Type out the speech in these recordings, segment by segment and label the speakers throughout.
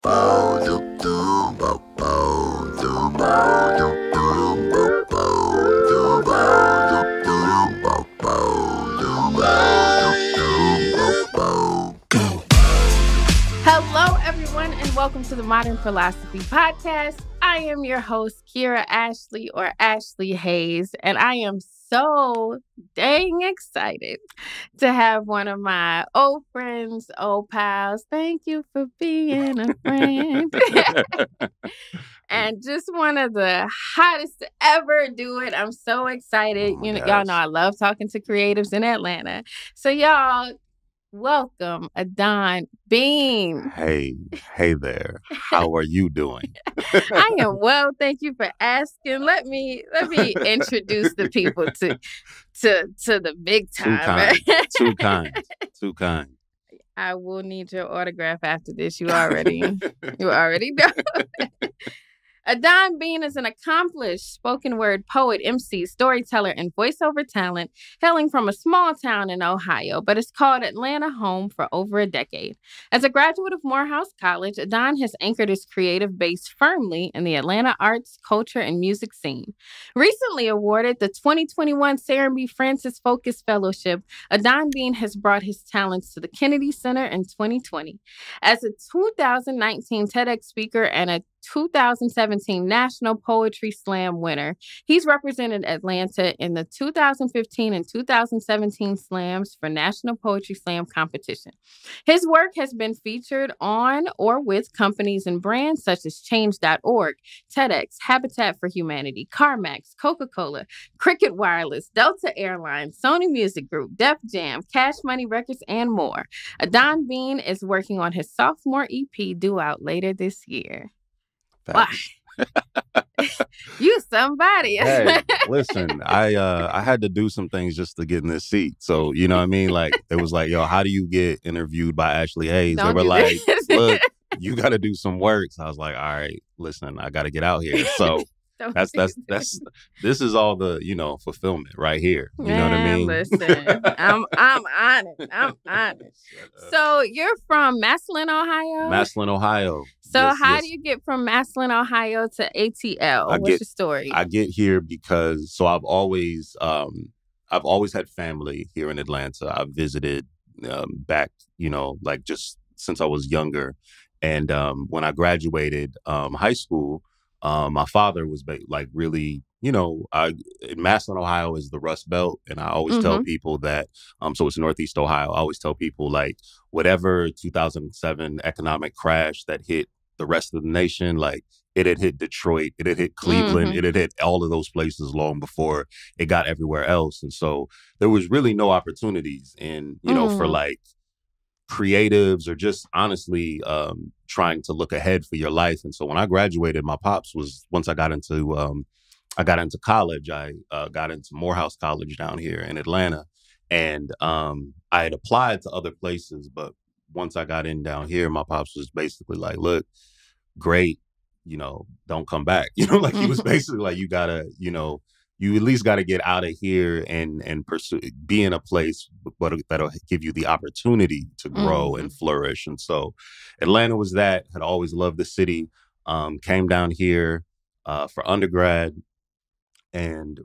Speaker 1: Hello, everyone, and welcome to the Modern Philosophy Podcast. I am your host, Kira Ashlee, or Ashlee Haze, and I am so dang excited to have one of my old friends, old pals. Thank you for being a friend. And just one of the hottest to ever do it. I'm so excited. Y'all know I love talking to creatives in Atlanta. So y'all, welcome Adán Bean.
Speaker 2: Hey there. How are you doing?
Speaker 1: I am well. Thank you for asking. Let me introduce the people to the big time.
Speaker 2: Too kind.
Speaker 1: I will need your autograph after this. You already know. Adán Bean is an accomplished spoken word poet, MC, storyteller, and voiceover talent hailing from a small town in Ohio, but has called Atlanta home for over a decade. As a graduate of Morehouse College, Adán has anchored his creative base firmly in the Atlanta arts, culture, and music scene. Recently awarded the 2021 Sarah B. Francis Focus Fellowship, Adán Bean has brought his talents to the Kennedy Center in 2020. As a 2019 TEDx speaker and a 2017 National Poetry Slam winner, he's represented Atlanta in the 2015 and 2017 slams for National Poetry Slam competition. His work has been featured on or with companies and brands such as Change.org, TEDx, Habitat for Humanity, CarMax, Coca-Cola, Cricket Wireless, Delta Airlines, Sony Music Group, Def Jam, Cash Money Records, and more. Adán Bean is working on his sophomore EP due out later this year. Wow. You somebody.
Speaker 2: Hey, listen, I had to do some things just to get in this seat. So, you know what I mean? Like, it was like, yo, how do you get interviewed by Ashlee Haze? They were like, look, you got to do some work. So I was like, all right, listen, I got to get out here. So this is all the, fulfillment right here. You know what I mean?
Speaker 1: Listen, I'm honored. I'm honored. So you're from Massillon, Ohio?
Speaker 2: Massillon, Ohio.
Speaker 1: So how do you get from Massillon, Ohio to ATL? What's your story?
Speaker 2: I get here because I've always had family here in Atlanta. I've visited back, like just since I was younger. And when I graduated high school, my father was really, Massillon, Ohio is the Rust Belt. And I always tell people that, so it's Northeast Ohio. I always tell people like whatever 2007 economic crash that hit the rest of the nation, like it had hit Detroit, it had hit Cleveland, it had hit all of those places long before it got everywhere else. And so there was really no opportunities in, for like creatives or just honestly trying to look ahead for your life. And so when I graduated, my pops was, once I got into college, I got into Morehouse College down here in Atlanta. And I had applied to other places, but once I got in down here, my pops was basically like, look, great, don't come back. He was basically like, you gotta, you at least got to get out of here and pursue, be in a place that'll give you the opportunity to grow and flourish. And so Atlanta was that. Had always loved the city. Came down here for undergrad and,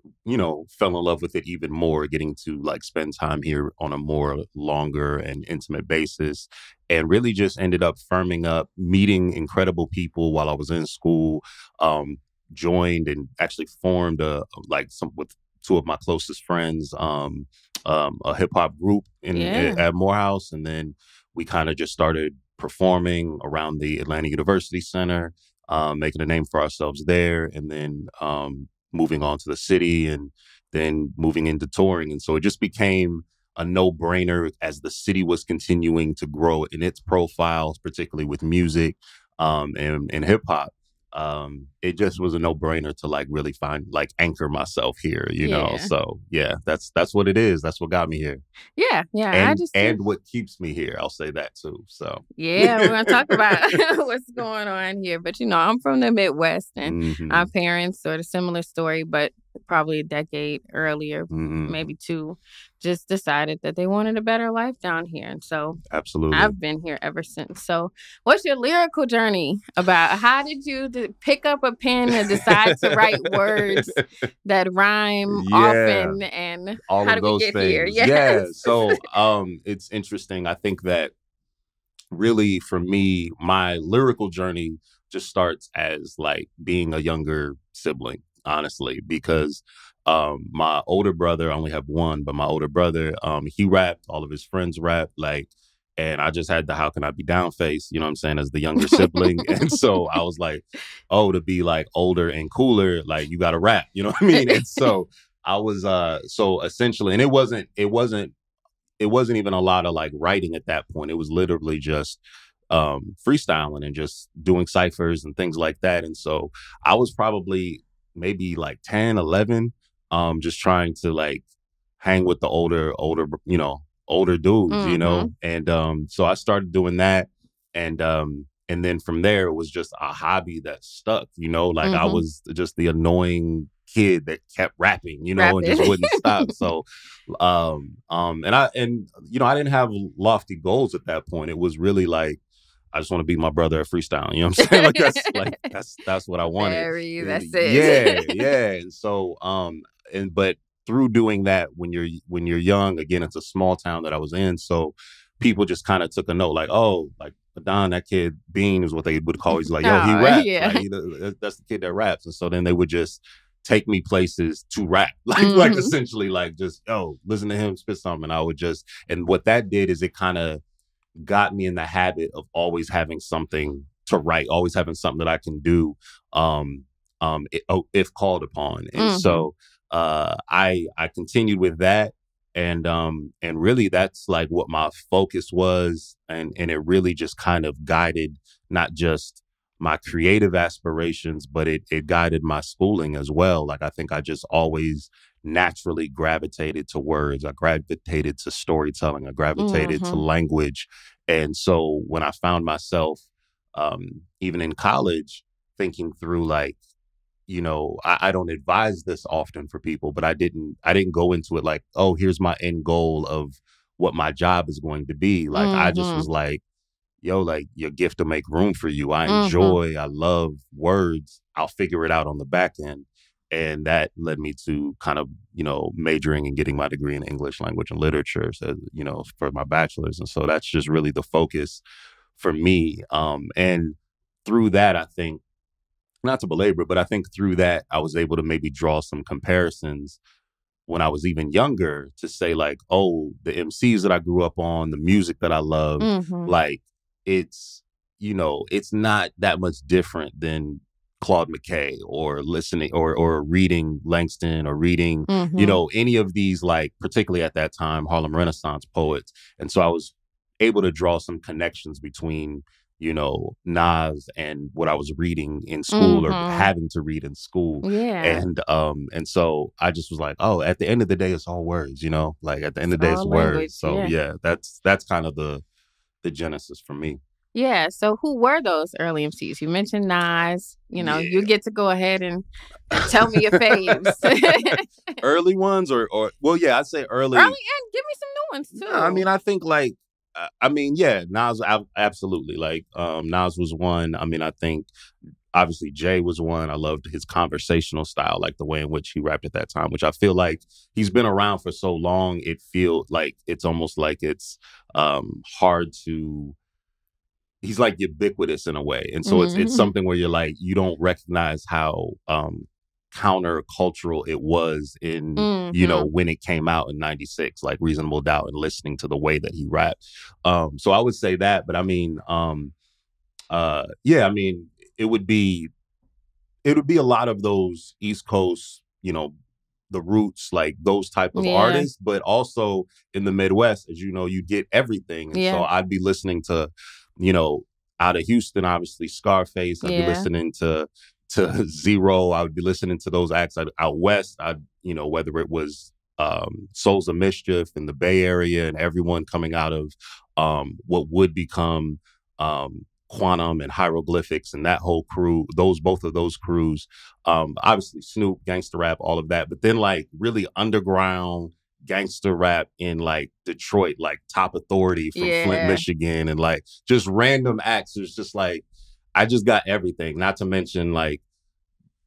Speaker 2: fell in love with it even more, getting to like spend time here on a more longer and intimate basis, and really just ended up firming up, meeting incredible people while I was in school. Joined and actually formed with two of my closest friends, a hip hop group at Morehouse. And then we kind of just started performing around the Atlanta University Center, making a name for ourselves there. And then moving on to the city and then moving into touring. And so it just became a no-brainer as the city was continuing to grow in its profiles, particularly with music and hip hop. It just was a no-brainer to like really anchor myself here, you know? So yeah, that's what it is. That's what got me here.
Speaker 1: Yeah.
Speaker 2: And what keeps me here. I'll say that too. So
Speaker 1: yeah, we're going to talk about what's going on here. But I'm from the Midwest and our parents sort of similar story, but probably a decade earlier,
Speaker 2: Hmm.
Speaker 1: maybe two, just decided that they wanted a better life down here. And so
Speaker 2: Absolutely.
Speaker 1: I've been here ever since. So what's your lyrical journey about? How did you pick up a pen and decide to write words that rhyme
Speaker 2: Yeah,
Speaker 1: often? And
Speaker 2: all
Speaker 1: how
Speaker 2: of
Speaker 1: did we
Speaker 2: those
Speaker 1: get here?
Speaker 2: things.
Speaker 1: Yes.
Speaker 2: Yeah. So it's interesting. I think that really for me, my lyrical journey just starts as like being a younger sibling, honestly, because my older brother, I only have one, but my older brother, he rapped, all of his friends rap, like, and I just had the how can I be down face, you know what I'm saying, as the younger sibling. And so I was like, oh, to be like older and cooler, like you gotta rap, you know what I mean? And so I was so essentially, and it wasn't even a lot of like writing at that point. It was literally just freestyling and just doing ciphers and things like that. And so I was probably maybe like 10, 11, just trying to like hang with the older dudes,
Speaker 1: Hmm.
Speaker 2: and so I started doing that. And then from there, it was just a hobby that stuck, like I
Speaker 1: Hmm.
Speaker 2: was just the annoying kid that kept rapping, and
Speaker 1: Rapping.
Speaker 2: just wouldn't stop. So I didn't have lofty goals at that point. It was really like I just want to beat my brother at freestyle. You know what I'm saying? That's what I wanted.
Speaker 1: That's
Speaker 2: Yeah,
Speaker 1: it.
Speaker 2: yeah. And so but through doing that, when you're young, again, it's a small town that I was in, so people just kind of took a note, like, oh, like Adán, that kid Bean is what they would call. He's like, yo, he
Speaker 1: Oh,
Speaker 2: raps. Like
Speaker 1: yeah.
Speaker 2: that's the kid that raps. And so then they would just take me places to rap, like
Speaker 1: Hmm.
Speaker 2: essentially, like just listen to him spit something. I would just, and what that did is it kind of got me in the habit of always having something to write, always having something that I can do, if called upon. And
Speaker 1: Hmm.
Speaker 2: so I continued with that, and really that's like what my focus was, and it really just kind of guided not just my creative aspirations, but it guided my schooling as well. Like I think I just always naturally gravitated to words. I gravitated to storytelling. I gravitated to
Speaker 1: Hmm.
Speaker 2: language. And so when I found myself, even in college, thinking through like, I don't advise this often for people, but I didn't go into it like, oh, here's my end goal of what my job is going to be. Like I just
Speaker 1: Hmm.
Speaker 2: was like, yo, like your gift will make room for you.
Speaker 1: Hmm.
Speaker 2: I love words. I'll figure it out on the back end. And that led me to kind of, majoring and getting my degree in English language and literature, so, for my bachelor's. And so that's just really the focus for me. And through that, I think, not to belabor, but I think through that, I was able to maybe draw some comparisons when I was even younger to say like, oh, the MCs that I grew up on, the music that I loved,
Speaker 1: Hmm.
Speaker 2: like it's, it's not that much different than Claude McKay or listening or reading Langston or reading,
Speaker 1: Hmm.
Speaker 2: any of these, like particularly at that time, Harlem Renaissance poets. And so I was able to draw some connections between, Nas and what I was reading in school or
Speaker 1: Hmm.
Speaker 2: having to read in school.
Speaker 1: Yeah.
Speaker 2: And so I just was like, oh, at the end of the day, it's all words, like at the end
Speaker 1: It's
Speaker 2: of the day, it's
Speaker 1: all
Speaker 2: words.
Speaker 1: language.
Speaker 2: So
Speaker 1: Yeah.
Speaker 2: yeah, that's kind of the genesis for me.
Speaker 1: Yeah. So who were those early MCs? You mentioned Nas. You
Speaker 2: Yeah.
Speaker 1: get to go ahead and tell me your faves. Early
Speaker 2: Early ones or well, yeah, I'd say early.
Speaker 1: and give me some new ones
Speaker 2: No, I mean,
Speaker 1: too.
Speaker 2: I think like, I mean, yeah, Nas, absolutely. Like, Nas was one. I mean, I think obviously Jay was one. I loved his conversational style, like the way in which he rapped at that time, which I feel like he's been around for so long. It feels like it's almost like it's hard to. He's like ubiquitous in a way, and so it's
Speaker 1: Hmm.
Speaker 2: something where you're like you don't recognize how countercultural it was in
Speaker 1: Hmm.
Speaker 2: when it came out in '96, like Reasonable Doubt, and listening to the way that he rapped. So I would say that, but I mean, yeah, I mean, it would be it would be a lot of those East Coast, the roots, like those type of
Speaker 1: Yeah.
Speaker 2: artists, but also in the Midwest, as you know, you get everything. And so
Speaker 1: Yeah.
Speaker 2: I'd be listening to, you know, out of Houston, obviously Scarface. I'd be
Speaker 1: Yeah.
Speaker 2: listening to Zero. I would be listening to those acts out west. Whether it was Souls of Mischief in the Bay Area and everyone coming out of what would become Quantum and Hieroglyphics and that whole crew, both of those crews, obviously Snoop, gangster rap, all of that, but then like really underground gangster rap in like Detroit, like Top Authority from Flint, Michigan, and like just random acts. It's just like, I just got everything, not to mention like,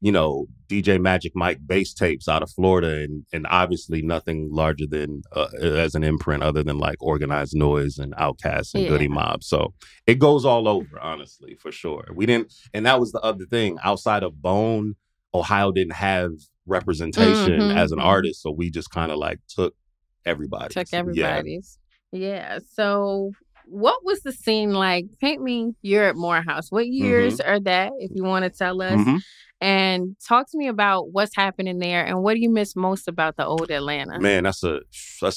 Speaker 2: you know, DJ Magic Mike bass tapes out of Florida, and obviously nothing larger than as an imprint other than like Organized Noise and Outkast and Goody Mob. So it goes all over, honestly, for sure. We didn't, and that was the other thing. Outside of Bone, Ohio didn't have representation as an artist, so we just kind of like took everybody's.
Speaker 1: Yeah. So what was the scene like? Paint me, you're at Morehouse. What years are that, if you want to tell us? And talk to me about what's happening there and what do you miss most about the old Atlanta?
Speaker 2: Man, that's a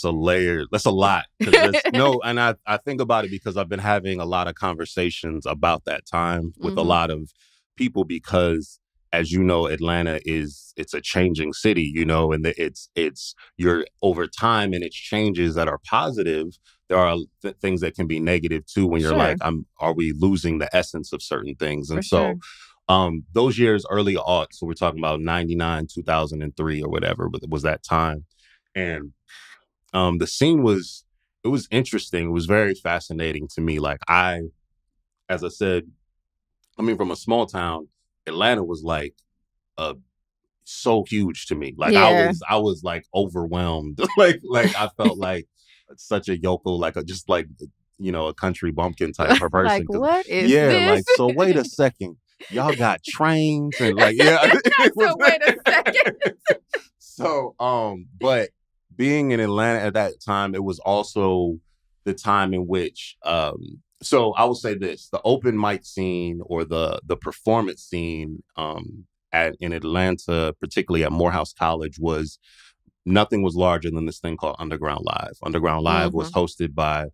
Speaker 2: layer. That's a lot. And I think about it because I've been having a lot of conversations about that time with a lot of people because, as you know, Atlanta it's a changing city, you know, and it's you're over time and it's changes that are positive. There are things that can be negative too when you're like, are we losing the essence of certain things? And those years, early aughts, so we're talking about 99, 2003 or whatever, but it was that time. And the scene was interesting. It was very fascinating to me. Like as I said, coming from a small town, Atlanta was like so huge to me. Like I was like overwhelmed. like I felt like such a yokel, like just like, you know, a country bumpkin type of person.
Speaker 1: Like, what is this?
Speaker 2: Like, so wait a second. Y'all got trains and like,
Speaker 1: so wait a second.
Speaker 2: So, but being in Atlanta at that time, it was also the time in which, so I will say this, the open mic scene or the performance scene in Atlanta, particularly at Morehouse College, nothing was larger than this thing called Underground Live. Underground Live was hosted by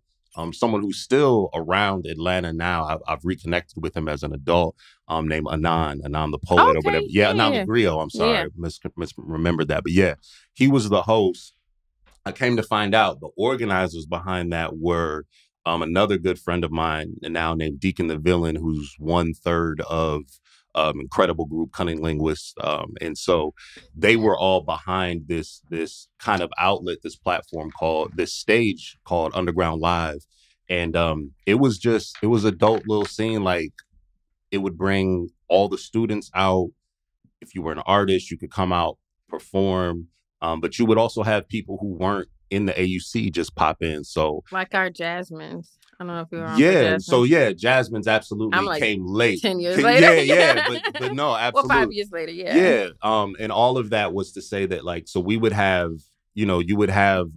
Speaker 2: someone who's still around Atlanta now. I've reconnected with him as an adult, named Anon the poet or whatever. Anon the Griot. I'm sorry, misremembered that. But yeah, he was the host. I came to find out the organizers behind that were another good friend of mine, now named Deacon the Villain, who's 1/3 of incredible group Cunning Linguists. And so they were all behind this kind of outlet, this stage called Underground Live. And it was a dope little scene. Like, it would bring all the students out. If you were an artist, you could come out, perform. But you would also have people who weren't in the AUC just pop in. So
Speaker 1: like our Jasmines. I don't know if you were on Jasmine.
Speaker 2: So Jasmine's absolutely
Speaker 1: like
Speaker 2: came late.
Speaker 1: 10 years later.
Speaker 2: But no, absolutely.
Speaker 1: Well, 5 years later,
Speaker 2: and all of that was to say that, like, so we would have, you would have,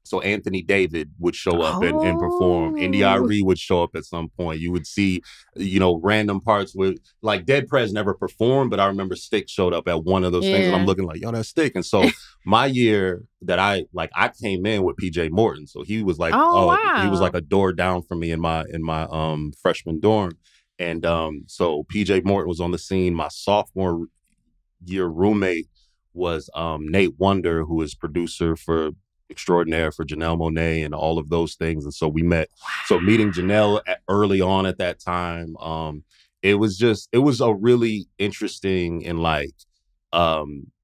Speaker 2: so Anthony David would show up and perform. India.Arie would show up at some point. You would see, random parts where, like, Dead Prez never performed, but I remember Stick showed up at one of those things, and I'm looking like, yo, that's Stick. And so my year that I came in with PJ Morton, so he was like, he was like a door down from me in my freshman dorm, and so PJ Morton was on the scene. My sophomore year roommate was Nate Wonder, who is producer for extraordinaire for Janelle Monáe and all of those things. And so we met. So meeting Janelle early on at that time, it was a really interesting and like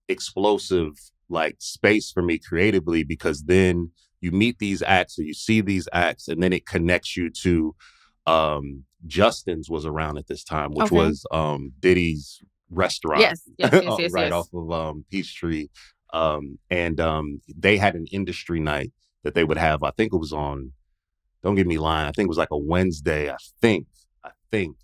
Speaker 2: explosive like space for me creatively, because then you meet these acts or you see these acts, and then it connects you to Justin's was around at this time, which was Diddy's restaurant.
Speaker 1: Yes.
Speaker 2: Right off of Peachtree. And they had an industry night that they would have. I think it was on, don't get me lying, I think it was like a Wednesday, I think.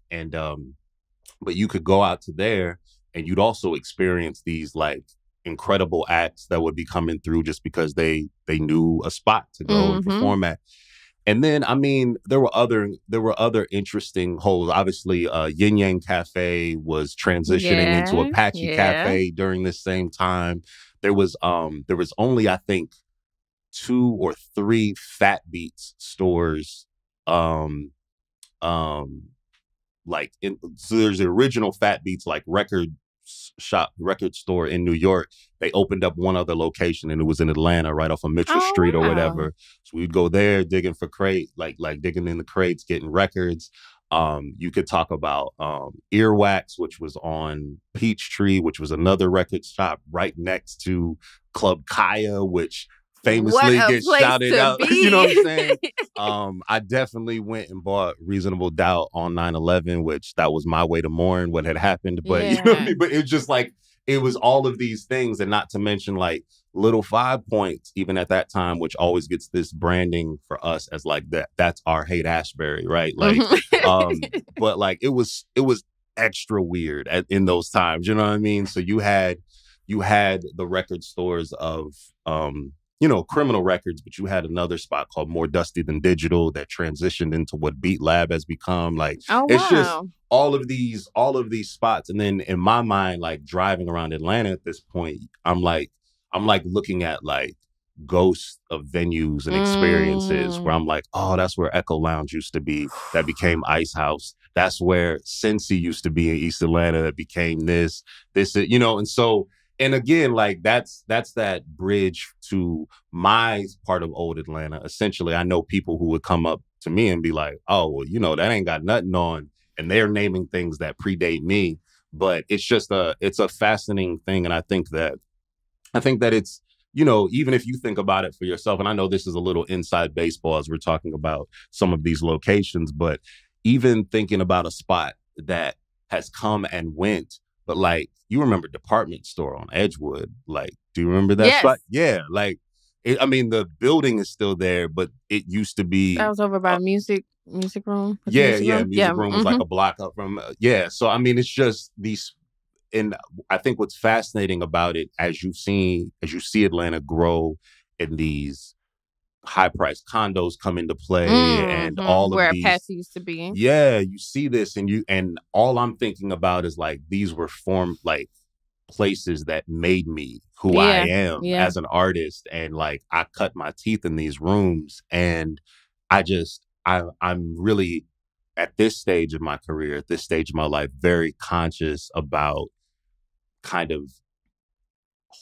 Speaker 2: And but you could go out to there and you'd also experience these like incredible acts that would be coming through just because they knew a spot to go and perform at. And then, I mean, there were other interesting holes. Obviously, Yin Yang Cafe was transitioning into Apache Cafe during this same time. There was only, I think, 2 or 3 Fat Beats stores. So there's the original Fat Beats like record store in New York. They opened up one other location, and it was in Atlanta, right off of Mitchell Street or whatever. So we'd go there digging for digging in the crates, getting records. You could talk about Earwax, which was on Peachtree, which was another record shop right next to Club Kaya, which
Speaker 1: What
Speaker 2: famously
Speaker 1: a
Speaker 2: gets
Speaker 1: place
Speaker 2: shouted
Speaker 1: to
Speaker 2: out.
Speaker 1: be.
Speaker 2: You know what I'm saying? I definitely went and bought Reasonable Doubt on 9/11, which that was my way to mourn what had happened. But you know what I mean? But it's just like, it was all of these things, and not to mention like Little 5 Points, even at that time, which always gets this branding for us as like that's our Haight-Ashbury, right? Like, but like it was extra weird in those times, you know what I mean? So you had the record stores of criminal records, but you had another spot called More Dusty Than Digital that transitioned into what Beat Lab has become. Like, it's just all of these spots. And then in my mind, like driving around Atlanta at this point, I'm like looking at like ghosts of venues and experiences where I'm like, oh, that's where Echo Lounge used to be. That became Ice House. That's where Cincy used to be in East Atlanta. That became this, and so. And again, like that's that bridge to my part of old Atlanta. Essentially, I know people who would come up to me and be like, oh, well, that ain't got nothing on. And they're naming things that predate me. But it's just it's a fascinating thing. And I think that it's, even if you think about it for yourself, and I know this is a little inside baseball as we're talking about some of these locations, but even thinking about a spot that has come and went, but like, you remember Department Store on Edgewood? Like, do you remember that spot? Yeah, like, the building is still there, but it used to be.
Speaker 1: That was over by music room.
Speaker 2: Music room was like a block up from. So it's just these, and I think what's fascinating about it, as you see Atlanta grow, and these high-priced condos come into play, and all of
Speaker 1: where
Speaker 2: these,
Speaker 1: Apache used to be.
Speaker 2: Yeah, you see this, and all I'm thinking about is like, these were formed like places that made me who I am as an artist, and like I cut my teeth in these rooms, and I'm really at this stage of my career, at this stage of my life, very conscious about kind of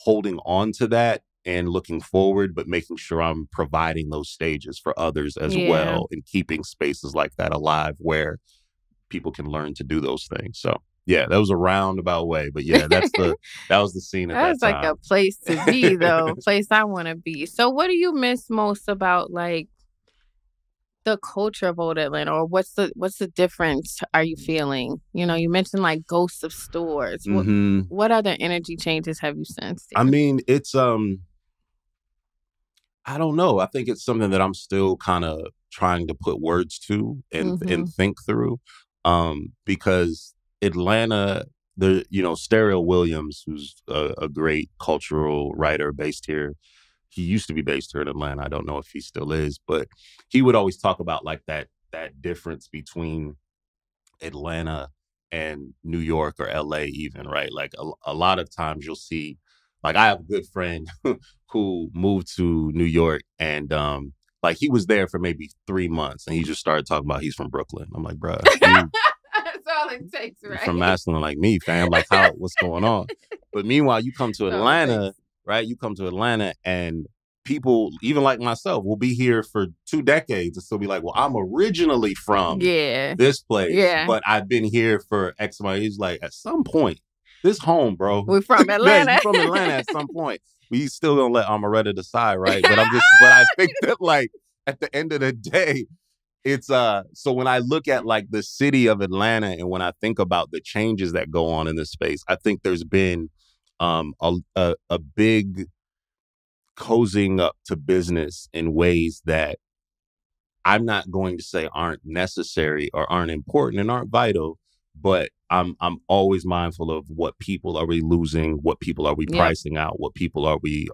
Speaker 2: holding on to that and looking forward, but making sure I'm providing those stages for others as well, and keeping spaces like that alive where people can learn to do those things. So yeah, that was a roundabout way, but yeah, that was the scene at that time.
Speaker 1: That's like a place to be, though, a place I want to be. So what do you miss most about like the culture of old Atlanta, or what's the difference are you feeling? You mentioned like ghosts of stores. What other energy changes have you sensed?
Speaker 2: It's I don't know. I think it's something that I'm still kind of trying to put words to and think through. Because Atlanta, Stereo Williams, who's a great cultural writer based here. He used to be based here in Atlanta. I don't know if he still is, but he would always talk about like that difference between Atlanta and New York or LA even, right? Like a lot of times you'll see, like I have a good friend who moved to New York, and like he was there for maybe 3 months, and he just started talking about he's from Brooklyn. I'm like, bruh,
Speaker 1: that's all it takes, right?
Speaker 2: From masculine like me, fam. Like, what's going on? But meanwhile, you come to Atlanta, right? You come to Atlanta, and people, even like myself, will be here for 2 decades and still be like, well, I'm originally from this place, but I've been here for X amount of years. Like, at some point, this home, bro.
Speaker 1: We're from Atlanta.
Speaker 2: You're from Atlanta at some point. We still gonna let Amaretta decide, right? But but I think that like at the end of the day, it's so when I look at like the city of Atlanta, and when I think about the changes that go on in this space, I think there's been a big cozying up to business in ways that I'm not going to say aren't necessary or aren't important and aren't vital, but I'm always mindful of what people are we losing, what people are we pricing out, what people are we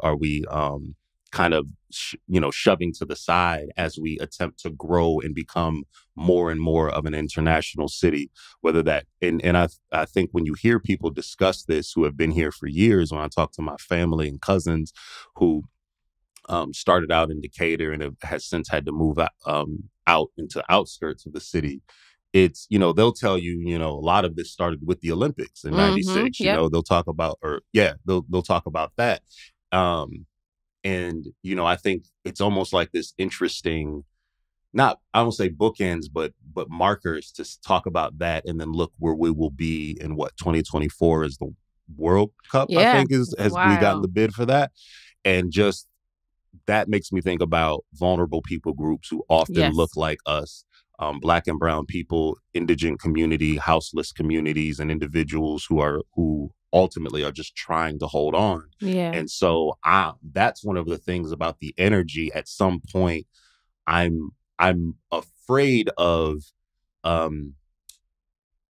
Speaker 2: kind of shoving to the side as we attempt to grow and become more and more of an international city. Whether that and I think when you hear people discuss this who have been here for years, when I talk to my family and cousins who started out in Decatur and has since had to move out into outskirts of the city, it's, they'll tell you, a lot of this started with the Olympics in 96. They'll talk about, they'll talk about that. And, I think it's almost like this interesting not, I don't say bookends, but markers to talk about that, and then look where we will be in what 2024 is the World Cup. I think has we gotten the bid for that, and just that makes me think about vulnerable people groups who often look like us. Black and brown people, indigent community, houseless communities, and individuals who ultimately are just trying to hold on.
Speaker 1: Yeah.
Speaker 2: And so that's one of the things about the energy. At some point, I'm afraid of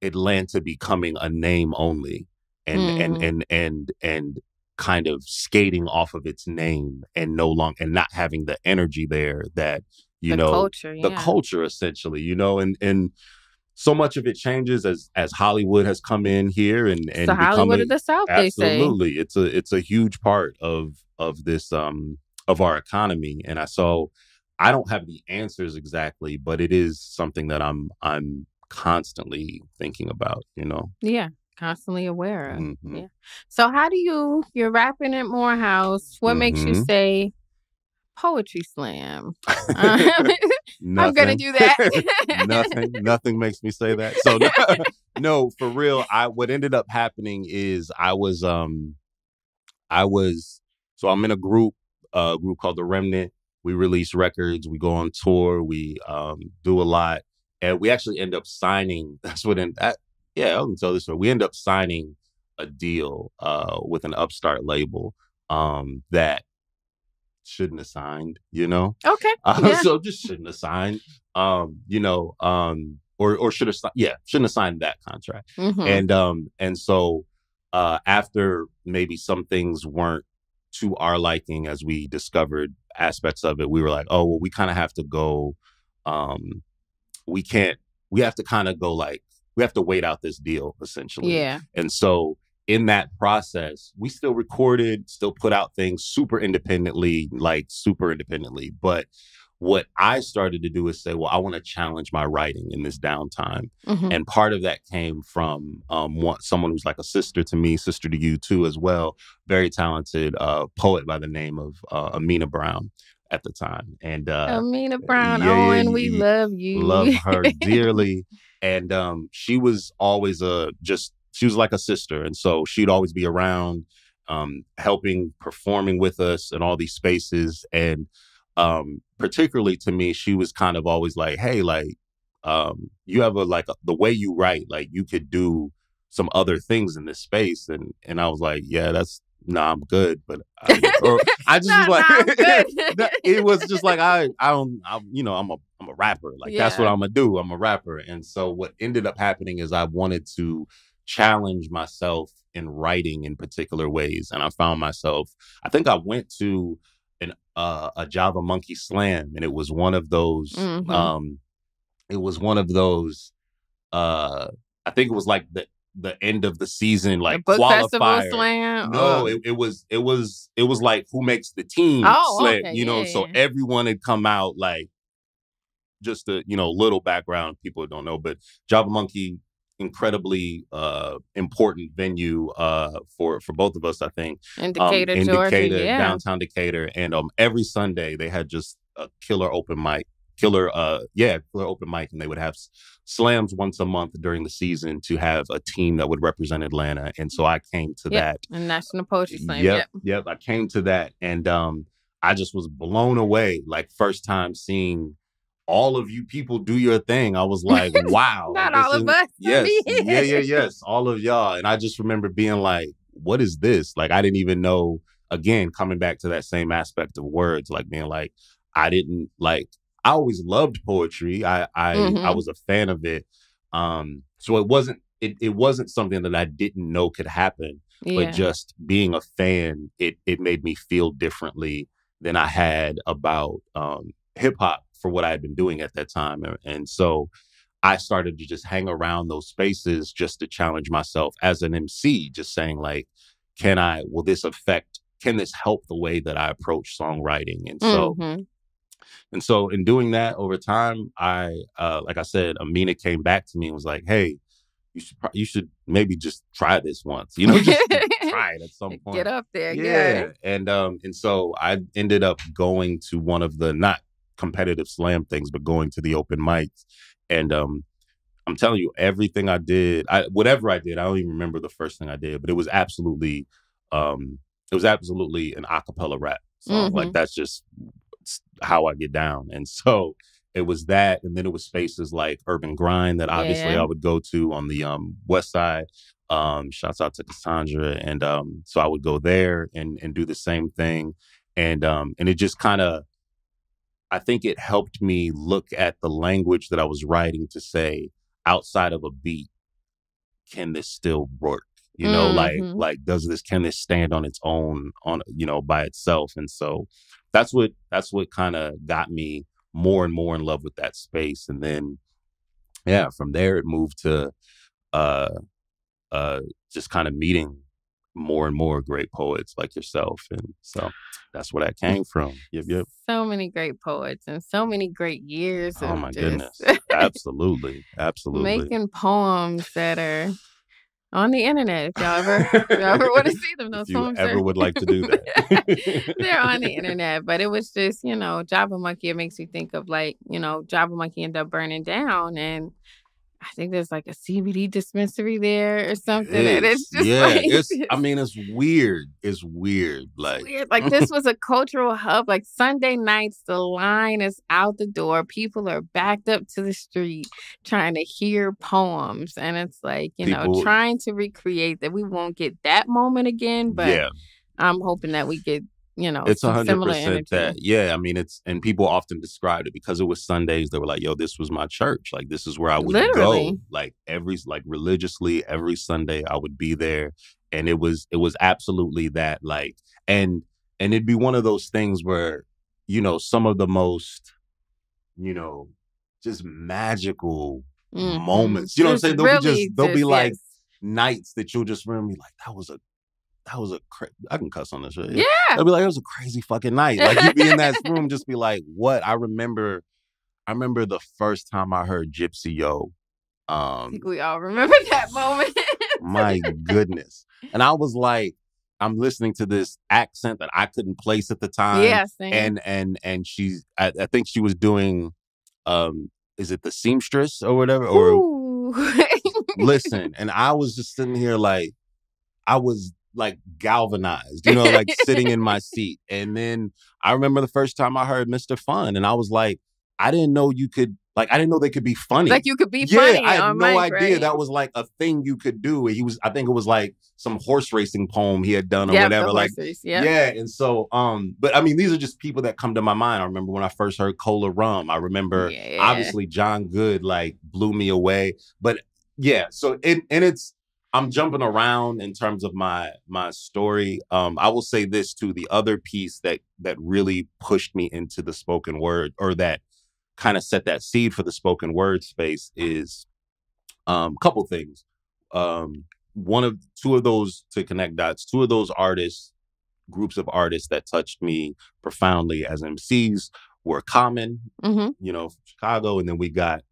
Speaker 2: Atlanta becoming a name only and kind of skating off of its name and not having the energy there that the culture essentially, and so much of it changes as Hollywood has come in here and
Speaker 1: the Hollywood of the South.
Speaker 2: Absolutely, they say it's a huge part of this of our economy, and I don't have the answers exactly, but it is something that I'm constantly thinking about.
Speaker 1: Yeah, constantly aware of.
Speaker 2: Mm-hmm.
Speaker 1: Yeah. So how do you're rapping at Morehouse? What makes you say poetry slam? I'm gonna do that.
Speaker 2: Nothing makes me say that. So no, for real. What ended up happening is I'm in a group called The Remnant. We release records, we go on tour, we do a lot, and we actually end up signing. I can tell this story. We end up signing a deal with an upstart label that shouldn't have signed,
Speaker 1: Okay.
Speaker 2: So just shouldn't have signed, or shouldn't have signed that contract.
Speaker 1: Mm-hmm.
Speaker 2: And so after maybe some things weren't to our liking, as we discovered aspects of it, we were like, oh, well, we kind of have to go. We have to kind of go, like, we have to wait out this deal, essentially.
Speaker 1: Yeah.
Speaker 2: And so in that process, we still recorded, still put out things super independently. But what I started to do is say, well, I want to challenge my writing in this downtime.
Speaker 1: Mm-hmm.
Speaker 2: And part of that came from someone who's like a sister to me, sister to you too as well, very talented poet by the name of Amina Brown at the time. And
Speaker 1: Amina Brown, and we love you.
Speaker 2: Love her dearly. And she was always she was like a sister. And so she'd always be around, helping, performing with us in all these spaces. And particularly to me, she was kind of always like, hey, like, you have the way you write, like you could do some other things in this space. And I was like, yeah, I'm good. But I just was like, it was just like, I'm a rapper. Like, that's what I'm gonna do. I'm a rapper. And so what ended up happening is I wanted to challenge myself in writing in particular ways. And I found myself, I think I went to a Java Monkey Slam, and it was one of those,
Speaker 1: mm-hmm.
Speaker 2: It was one of those, I think it was like the end of the season, like
Speaker 1: book
Speaker 2: qualifier.
Speaker 1: Festival Slam?
Speaker 2: No, it was like who makes the team slam,
Speaker 1: okay.
Speaker 2: So everyone had come out, like, just a, little background, people don't know, but Java Monkey, incredibly important venue for both of us, I think.
Speaker 1: In Decatur, Georgia,
Speaker 2: downtown Decatur. And every Sunday they had just a killer open mic, and they would have slams once a month during the season to have a team that would represent Atlanta. And so I came to that.
Speaker 1: A National Poetry Slam.
Speaker 2: Yep. I came to that, and I just was blown away. Like, first time seeing all of you people do your thing, I was like, wow.
Speaker 1: Not all of us.
Speaker 2: Yes. Yes. All of y'all. And I just remember being like, what is this? Like, I didn't even know, again, coming back to that same aspect of words, like being like, I always loved poetry. I was a fan of it. So it wasn't something that I didn't know could happen, but just being a fan, it made me feel differently than I had about hip hop for what I had been doing at that time. And so I started to just hang around those spaces just to challenge myself as an MC, just saying, like, can this help the way that I approach songwriting? And so, and so in doing that over time, like I said, Amina came back to me and was like, hey, you should maybe just try this once, just try it at some point.
Speaker 1: Get up there.
Speaker 2: Yeah. And so I ended up going to one of the, not competitive slam things, but going to the open mics. And I'm telling you, everything I did, whatever I did, I don't even remember the first thing I did, but it was absolutely an a cappella rap song.
Speaker 1: Mm-hmm.
Speaker 2: Like that's just how I get down. And so it was that, and then it was spaces like Urban Grind that obviously I would go to on the West Side. Shouts out to Cassandra, and so I would go there and do the same thing, and it just kind of, I think it helped me look at the language that I was writing to say, outside of a beat, can this still work? You know, like can this stand on its own, by itself? And so that's what kind of got me more and more in love with that space. And then, yeah, from there it moved to just kind of meeting more and more great poets like yourself. And so that's where that came from. Yep.
Speaker 1: So many great poets and so many great years.
Speaker 2: Oh my goodness. Absolutely.
Speaker 1: Making poems that are on the internet. If y'all ever want to see them, those poems
Speaker 2: would like to do that.
Speaker 1: They're on the internet. But it was just, Java Monkey, it makes me think of Java Monkey ended up burning down, and I think there's like a CBD dispensary there or something. And it's just
Speaker 2: it's weird. It's weird.
Speaker 1: Like this was a cultural hub. Like Sunday nights, the line is out the door. People are backed up to the street trying to hear poems. And it's like, trying to recreate that. We won't get that moment again, but I'm hoping that we get,
Speaker 2: it's 100% that. Yeah, I mean, and people often described it because it was Sundays. They were like, "Yo, this was my church. Like, this is where I would go. Like religiously every Sunday, I would be there." And it was absolutely that. Like, and it'd be one of those things where, some of the most, just magical moments. You know what I'm saying? They'll be like nights that you'll just remember, like, that was a I can cuss on this shit.
Speaker 1: Yeah.
Speaker 2: I'll be like, it was a crazy fucking night. Like, you'd be in that room, just be like, what? I remember the first time I heard Gypsy Yo.
Speaker 1: I think we all remember that moment.
Speaker 2: My goodness. And I was like, I'm listening to this accent that I couldn't place at the time.
Speaker 1: Yeah, same.
Speaker 2: And she's, I think she was doing, is it the seamstress or whatever? Or listen, and I was just sitting here like, I was like galvanized, like sitting in my seat. And then I remember the first time I heard Mr. Fun, and I was like, I didn't know they could be funny.
Speaker 1: Like you could be funny.
Speaker 2: Yeah, I had no idea
Speaker 1: right?
Speaker 2: that was like a thing you could do. I think it was like some horse racing poem he had done or whatever.
Speaker 1: The
Speaker 2: like,
Speaker 1: race,
Speaker 2: yeah. And so, but I mean, these are just people that come to my mind. I remember when I first heard Cola Rum. I remember obviously John Good like blew me away. But yeah, so I'm jumping around in terms of my story. I will say this too: the other piece that really pushed me into the spoken word, or that kind of set that seed for the spoken word space, is a couple things. Two of those, to connect dots, two of those groups of artists that touched me profoundly as MCs were Common, from Chicago, and then we got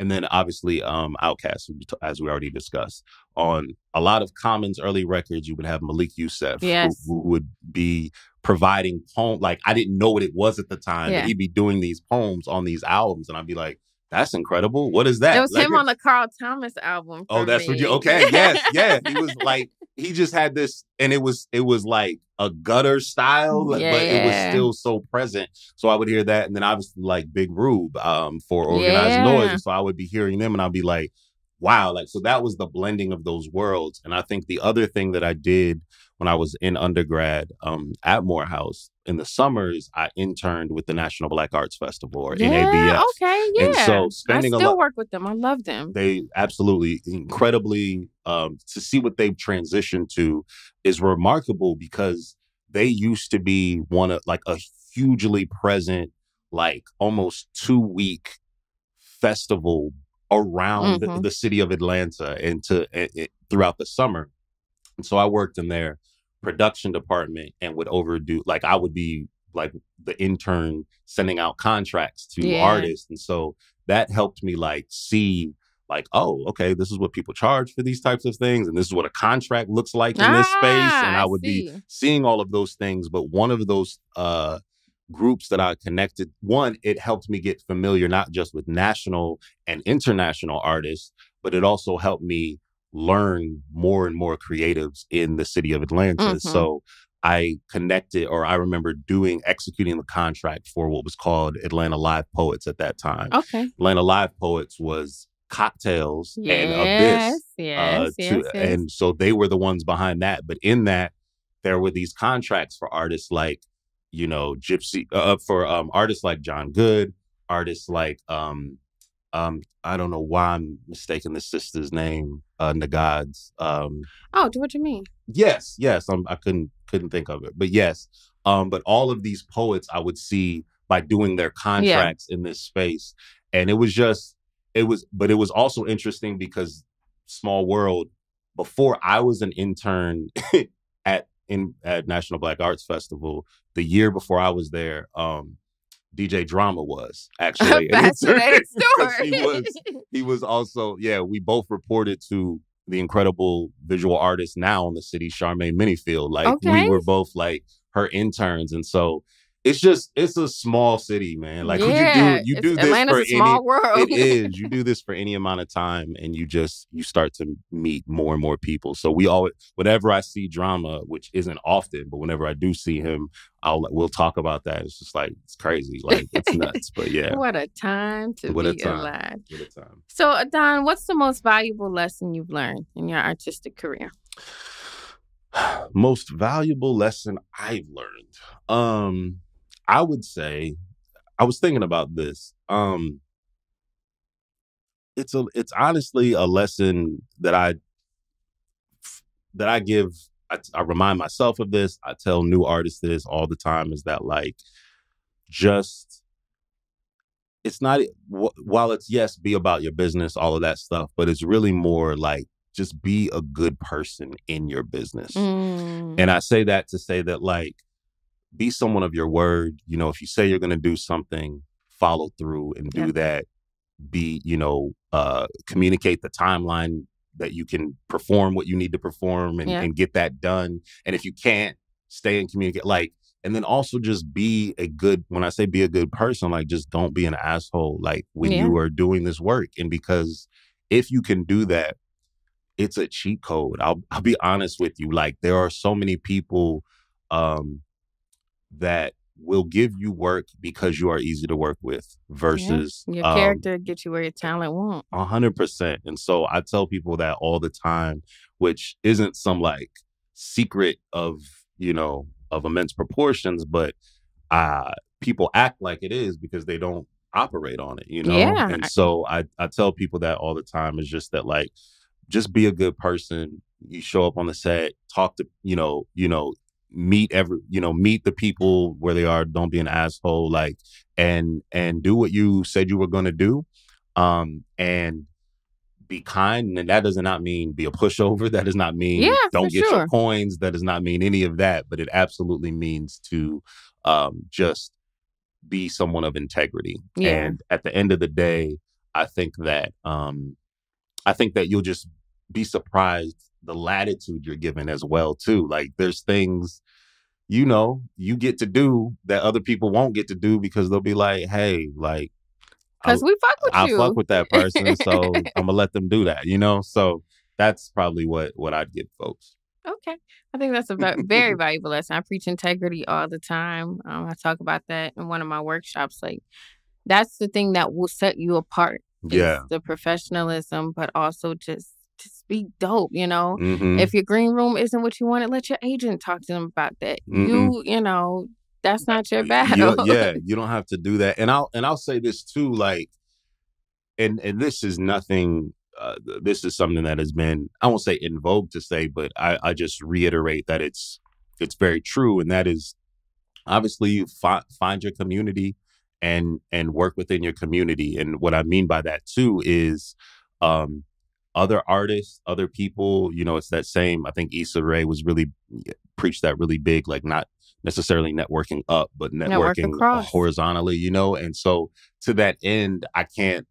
Speaker 2: and then obviously Outkast, as we already discussed. On a lot of Common's early records, you would have Malik Youssef, who would be providing poems. Like, I didn't know what it was at the time, but he'd be doing these poems on these albums. And I'd be like, that's incredible. What is that?
Speaker 1: It was him on the Carl Thomas album.
Speaker 2: That's what okay. Yes. Yeah. He was like, he just had this, and it was like a gutter style, but it was still so present. So I would hear that. And then obviously like Big Rube for Organized Noise. And so I would be hearing them and I'd be like, wow. Like, so that was the blending of those worlds. And I think the other thing that I did when I was in undergrad at Morehouse in the summers, I interned with the National Black Arts Festival, or NABF.
Speaker 1: Okay, yeah.
Speaker 2: And so spending
Speaker 1: I still work with them. I love them.
Speaker 2: They absolutely incredibly, to see what they've transitioned to is remarkable, because they used to be one of like a hugely present, like almost 2-week festival around the city of Atlanta and throughout the summer. And so I worked in their production department and would I would be like the intern sending out contracts to artists. And so that helped me like see like, oh, okay, this is what people charge for these types of things. And this is what a contract looks like in this space. And I would be seeing all of those things. But one of those groups that I connected. One, it helped me get familiar not just with national and international artists, but it also helped me learn more and more creatives in the city of Atlanta. So I connected, or I remember executing the contract for what was called Atlanta Live Poets at that time.
Speaker 1: Okay.
Speaker 2: Atlanta Live Poets was Cocktails and Abyss.
Speaker 1: Yes.
Speaker 2: And so they were the ones behind that. But in that, there were these contracts for artists like, Gypsy, for artists like John Good, artists like, I don't know why I'm mistaking the sister's name, Nagad's.
Speaker 1: Oh, what you mean?
Speaker 2: Yes. I couldn't think of it, but yes. But all of these poets I would see by doing their contracts in this space, and it was also interesting because small world. Before I was an intern at National Black Arts Festival, the year before I was there, DJ Drama was actually an intern. He was also, we both reported to the incredible visual artist now in the city, Charmaine Minifield. Like we were both like her interns. And so it's a small city, man. Like you do this
Speaker 1: Atlanta's
Speaker 2: for
Speaker 1: a small world.
Speaker 2: It is. You do this for any amount of time and you start to meet more and more people. So whenever I see Drama, which isn't often, but whenever I do see him, we'll talk about that. It's just like, it's crazy. Like, it's nuts. But yeah.
Speaker 1: What a time to be alive.
Speaker 2: What a time.
Speaker 1: So, Adán, what's the most valuable lesson you've learned in your artistic career?
Speaker 2: Most valuable lesson I've learned. I would say, I was thinking about this. It's honestly a lesson that I give. I remind myself of this. I tell new artists this all the time, is that like, it's not, while it's, yes, be about your business, all of that stuff, but it's really more like, just be a good person in your business. And I say that to say that, like, be someone of your word. If you say you're going to do something, follow through and do that. Be, communicate the timeline that you can perform what you need to perform and get that done. And if you can't, stay and communicate. Like, and then also just when I say be a good person, like, just don't be an asshole, like, when you are doing this work. And because if you can do that, it's a cheat code. I'll be honest with you. Like, there are so many people that will give you work because you are easy to work with versus
Speaker 1: your character gets you where your talent won't.
Speaker 2: 100%. And so I tell people that all the time, which isn't some like secret of immense proportions, but people act like it is because they don't operate on it, And so I tell people that all the time, is just that, like, just be a good person. You show up on the set, talk to, meet the people where they are. Don't be an asshole, like, and do what you said you were going to do. And be kind. And that does not mean be a pushover. That does not mean don't get your coins. That does not mean any of that. But it absolutely means to just be someone of integrity. And at the end of the day, I think that you'll just be surprised the latitude you're given as well too. Like, there's things you get to do that other people won't get to do because they'll be like, hey, like,
Speaker 1: because we fuck with you.
Speaker 2: I fuck with that person, so I'm gonna let them do that, So that's probably what I'd give folks.
Speaker 1: Okay. I think that's a very valuable lesson. I preach integrity all the time. I talk about that in one of my workshops. Like, that's the thing that will set you apart.
Speaker 2: Yeah.
Speaker 1: The professionalism, but also just be dope, If your green room isn't what you wanted, let your agent talk to them about that. That's not your battle.
Speaker 2: You don't have to do that. And I'll say this too, like, and this is nothing, this is something that has been, I won't say in vogue to say, but I just reiterate that it's very true. And that is, obviously, you find your community and work within your community. And what I mean by that too is, other artists, other people, it's that same, I think Issa Rae was really preached that really big, like, not necessarily networking up, but networking horizontally, And so to that end, I can't,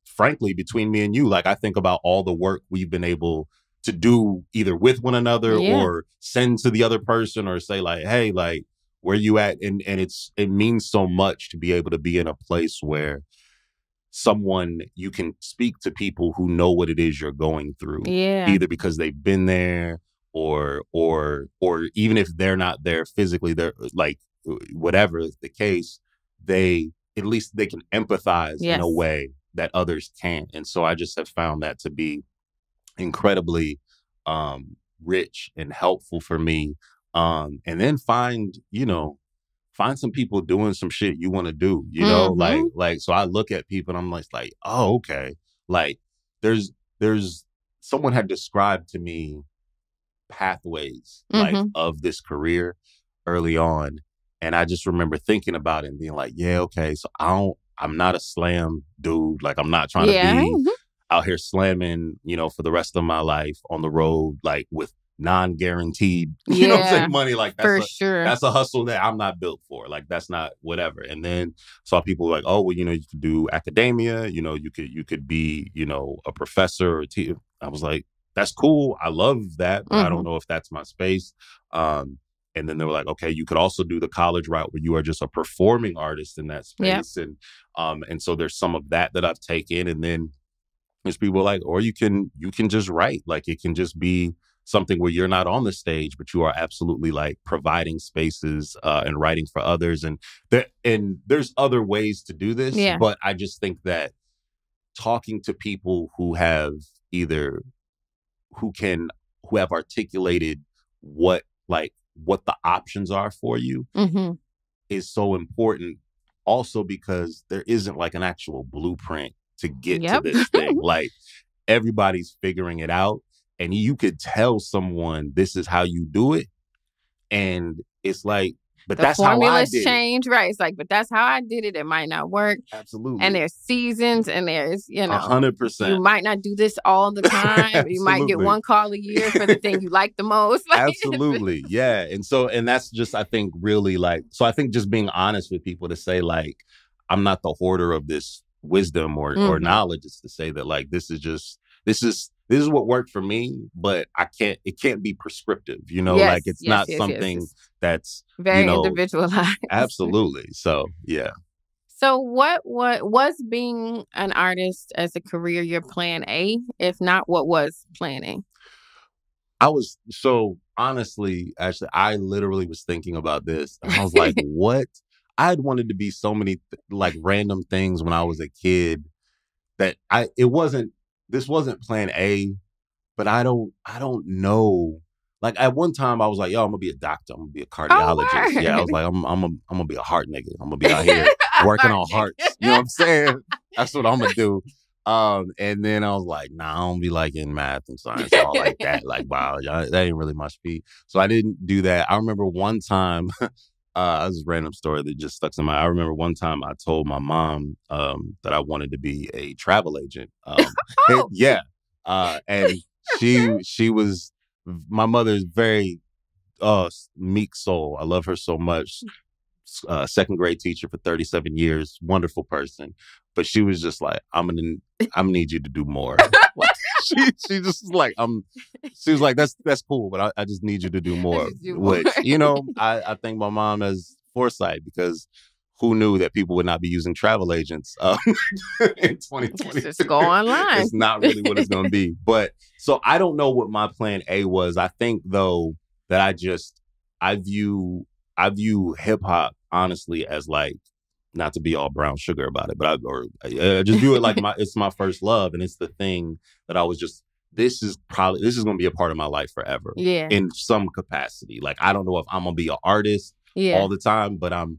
Speaker 2: frankly, between me and you, like, I think about all the work we've been able to do either with one another or send to the other person or say, like, hey, like, where you at, and it means so much to be able to be in a place where you can speak to people who know what it is you're going through,
Speaker 1: Yeah.
Speaker 2: either because they've been there or even if they're not there physically, they're like, whatever the case, at least they can empathize in a way that others can't. And so I just have found that to be incredibly rich and helpful for me. And then find some people doing some shit you want to do, like, so I look at people and I'm like, oh, okay. Like there's someone had described to me pathways like of this career early on. And I just remember thinking about it and being like, yeah, okay. So I'm not a slam dude. Like I'm not trying to be out here slamming, for the rest of my life on the road, like with non-guaranteed, you know what I'm saying, money. Like that's a hustle that I'm not built for. Like that's not whatever. And then saw people like, oh, well, you could do academia, you could be, a professor or I was like, that's cool. I love that, but I don't know if that's my space. And then they were like, okay, you could also do the college route where you are just a performing artist in that space. Yep. And so there's some of that I've taken. And then there's people like, or you can just write. Like it can just be something where you're not on the stage, but you are absolutely like providing spaces and writing for others. And there's other ways to do this. Yeah. But I just think that talking to people who have articulated what the options are for you is so important. Also because there isn't like an actual blueprint to get to this thing. Like everybody's figuring it out, and you could tell someone this is how you do it, and it's like, but that's how I did it. The formulas
Speaker 1: change, right? It's like, but that's how I did it. It might not work.
Speaker 2: Absolutely.
Speaker 1: And there's seasons, and there's
Speaker 2: 100%.
Speaker 1: You might not do this all the time. You might get one call a year for the thing you like the most.
Speaker 2: Absolutely, yeah. And that's just, I think, really like. So I think just being honest with people to say like, I'm not the hoarder of this wisdom or knowledge. Is to say that like this is what worked for me, but it can't be prescriptive, like it's not something that's
Speaker 1: very individualized.
Speaker 2: Absolutely. So, yeah.
Speaker 1: So what was being an artist as a career your plan A? If not, what was plan A?
Speaker 2: Honestly, actually, I literally was thinking about this. And I was like, what? I'd wanted to be so many like random things when I was a kid that this wasn't plan A, but I don't know. Like at one time I was like, yo, I'm gonna be a doctor. I'm gonna be a cardiologist. Yeah, I was like, I'm gonna be a heart nigga. I'm gonna be out here working on hearts. You know what I'm saying? That's what I'm gonna do. And then I was like, nah, I don't be like in math and science and all like that, like biology. That ain't really my speed. So I didn't do that. I remember one time, this is a random story that just stuck in my. I remember one time I told my mom that I wanted to be a travel agent. Yeah, and she was. My mother's very meek soul. I love her so much. Second grade teacher for 37 years, wonderful person. But she was just like, I'm gonna need you to do more. Like, she just was like, she was like, that's cool, but I just need you to do more. Which, I thank my mom has foresight, because who knew that people would not be using travel agents in 2020?
Speaker 1: Just go online.
Speaker 2: It's not really what it's going to be. But so I don't know what my plan A was. I think though that I view hip hop honestly as like, not to be all brown sugar about it, but I just view it like it's my first love, and it's the thing that I was just. This is going to be a part of my life forever.
Speaker 1: Yeah.
Speaker 2: In some capacity. Like I don't know if I'm going to be an artist all the time, but I'm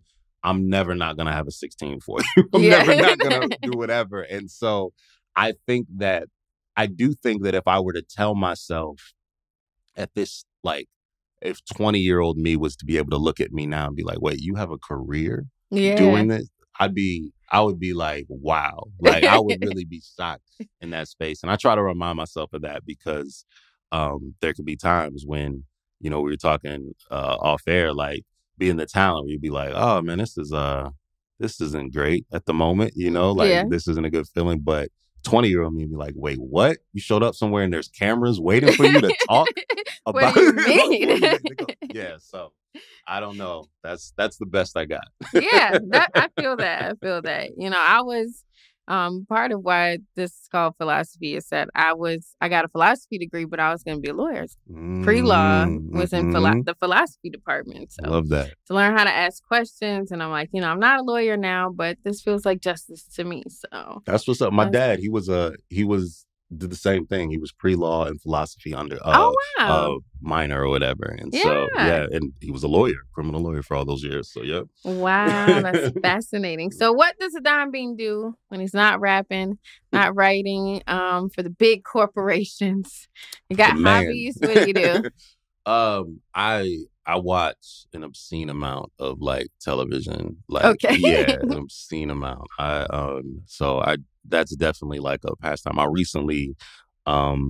Speaker 2: never not going to have a 16 for you. I'm never not going to do whatever. And so I do think that if I were to tell myself at this, like if 20-year-old me was to be able to look at me now and be like, wait, you have a career doing this? I would be like, wow. Like I would really be shocked in that space. And I try to remind myself of that, because there could be times when, we were talking off air, like being the talent where you'd be like, oh man, this isn't great at the moment, this isn't a good feeling. But 20-year-old me be like, wait, what? You showed up somewhere and there's cameras waiting for you to talk about
Speaker 1: What do you mean?
Speaker 2: Yeah, so I don't know. That's the best I got.
Speaker 1: Yeah, that I feel that. I feel that. I was part of why this is called philosophy is that I got a philosophy degree, but I was going to be a lawyer. Pre-law was in the philosophy department. So
Speaker 2: Love that.
Speaker 1: to learn how to ask questions, and I'm like, I'm not a lawyer now, but this feels like justice to me. So
Speaker 2: that's what's up. My dad, he did the same thing. He was pre-law and philosophy under
Speaker 1: wow.
Speaker 2: minor or whatever. And so and he was a lawyer, criminal lawyer for all those years. So yeah.
Speaker 1: Wow, that's fascinating. So what does Adán Bean do when he's not rapping, not writing for the big corporations? You got hobbies? What do you do?
Speaker 2: I watch an obscene amount of like television. Like
Speaker 1: okay.
Speaker 2: Yeah, an obscene amount. That's definitely like a pastime. I recently bought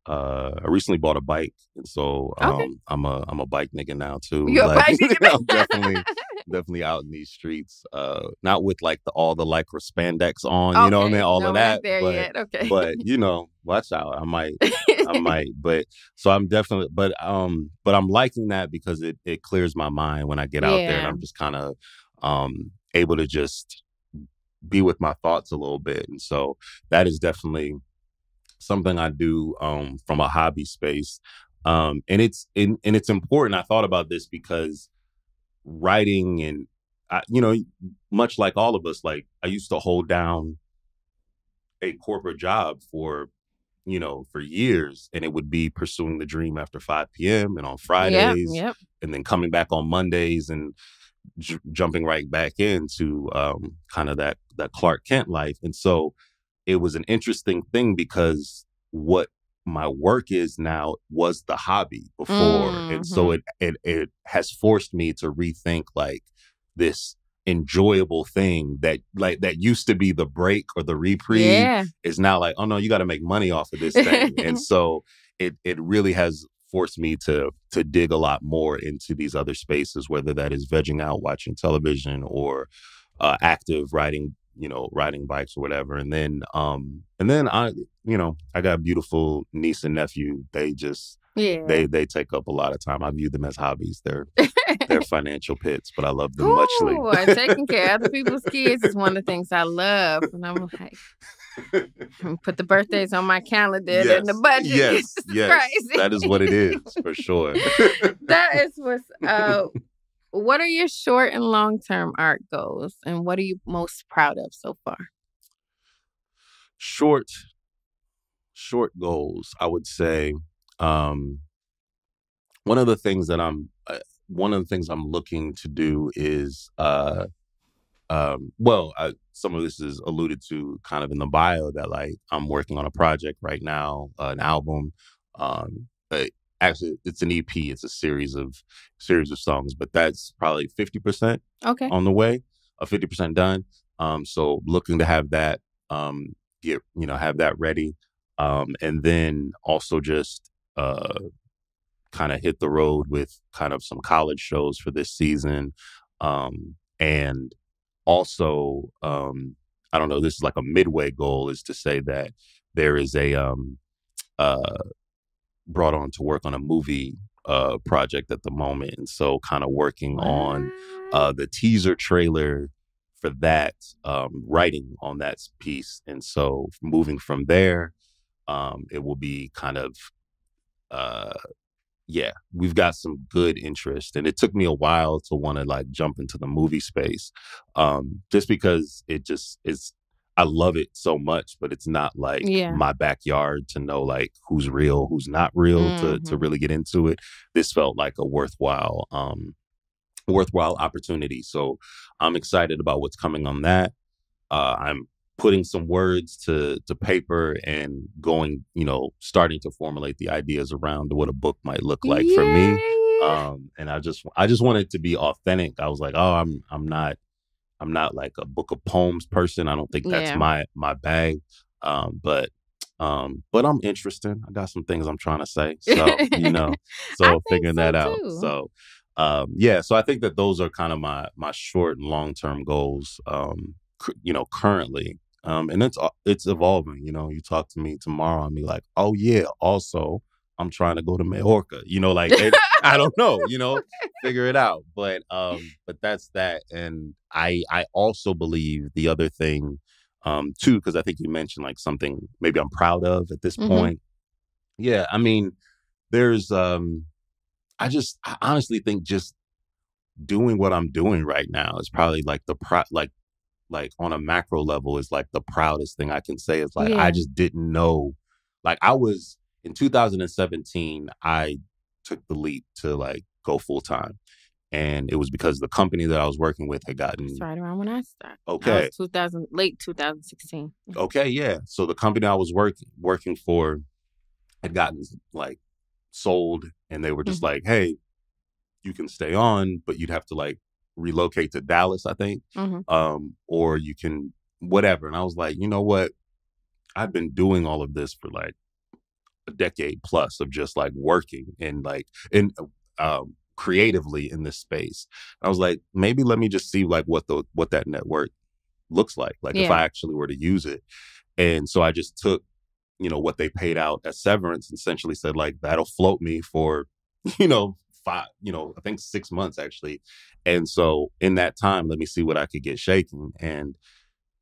Speaker 2: a bike, and so I'm a bike nigga now too.
Speaker 1: You're a bike nigga?
Speaker 2: I'm definitely out in these streets. Not with like all the lycra spandex on, you know what I mean? All of that.
Speaker 1: Yet. Okay.
Speaker 2: But watch out. I might. But so I'm definitely. But I'm liking that because it clears my mind when I get out there, and I'm just kind of able to just be with my thoughts a little bit, and so that is definitely something I do from a hobby space, and it's important. I thought about this because writing and much like all of us, like I used to hold down a corporate job for years, and it would be pursuing the dream after 5 p.m. and on Fridays, and then coming back on Mondays and jumping right back into kind of that Clark Kent life. And so it was an interesting thing because what my work is now was the hobby before. And so it has forced me to rethink like this enjoyable thing that used to be the break or the reprieve is now like, oh no, you got to make money off of this thing. And so it really has forced me to dig a lot more into these other spaces, whether that is vegging out, watching television, or active riding bikes or whatever. And then I got a beautiful niece and nephew. They just they take up a lot of time. I view them as hobbies. They're financial pits, but I love them muchly.
Speaker 1: Taking care of other people's kids is one of the things I love. And I'm like, put the birthdays on my calendar and the budget.
Speaker 2: Yes,
Speaker 1: crazy.
Speaker 2: That is what it is for sure.
Speaker 1: That is what's what are your short and long-term art goals, and what are you most proud of so far?
Speaker 2: Short goals, I would say. One of the things I'm looking to do is some of this is alluded to kind of in the bio that like I'm working on a project right now, an album. Actually, it's an EP. It's a series of songs, but that's probably 50% on the way, 50% done. So looking to have that have that ready, and then also just kind of hit the road with kind of some college shows for this season, and also I don't know. This is like a midway goal, is to say that there is a brought on to work on a movie project at the moment, and so kind of working on the teaser trailer for that, writing on that piece. And so moving from there, it will be kind of we've got some good interest, and it took me a while to want to like jump into the movie space, just because it just is. I love it so much, but it's not like my backyard to know like who's real, who's not real, to really get into it. This felt like a worthwhile opportunity. So I'm excited about what's coming on that. I'm putting some words to paper and going, starting to formulate the ideas around what a book might look like for me. And I just want it to be authentic. I was like, oh, I'm not like a book of poems person. I don't think that's my bag. But I'm interested. I got some things I'm trying to say. So, figuring that out.
Speaker 1: Too.
Speaker 2: So, so I think that those are kind of my short and long-term goals, currently. And it's evolving. You know, you talk to me tomorrow, I'll be like, oh yeah, also I'm trying to go to Majorca. You know, like I don't know. You know, figure it out. But that's that. And I also believe the other thing, too, because I think you mentioned like something maybe I'm proud of at this point. Yeah, I mean, there's I honestly think just doing what I'm doing right now is probably like like on a macro level is like the proudest thing I can say. Is like I
Speaker 1: Yeah.
Speaker 2: just didn't know. Like I was in 2017, I took the leap to like go full time. And it was because the company that I was working with had gotten
Speaker 1: That's right around when I started.
Speaker 2: okay.
Speaker 1: That was late 2016.
Speaker 2: Okay, yeah. So the company I was working for had gotten like sold, and they were just like, "Hey, you can stay on, but you'd have to like relocate to Dallas, I think, or you can whatever." And I was like, you know what? I've been doing all of this for like a decade plus of just like working and like in creatively in this space. I was like, maybe let me just see like what that network looks like if I actually were to use it. And so I just took, you know, what they paid out as severance, and essentially said like that'll float me for, you know, I think 6 months actually. And so in that time, let me see what I could get shaking. And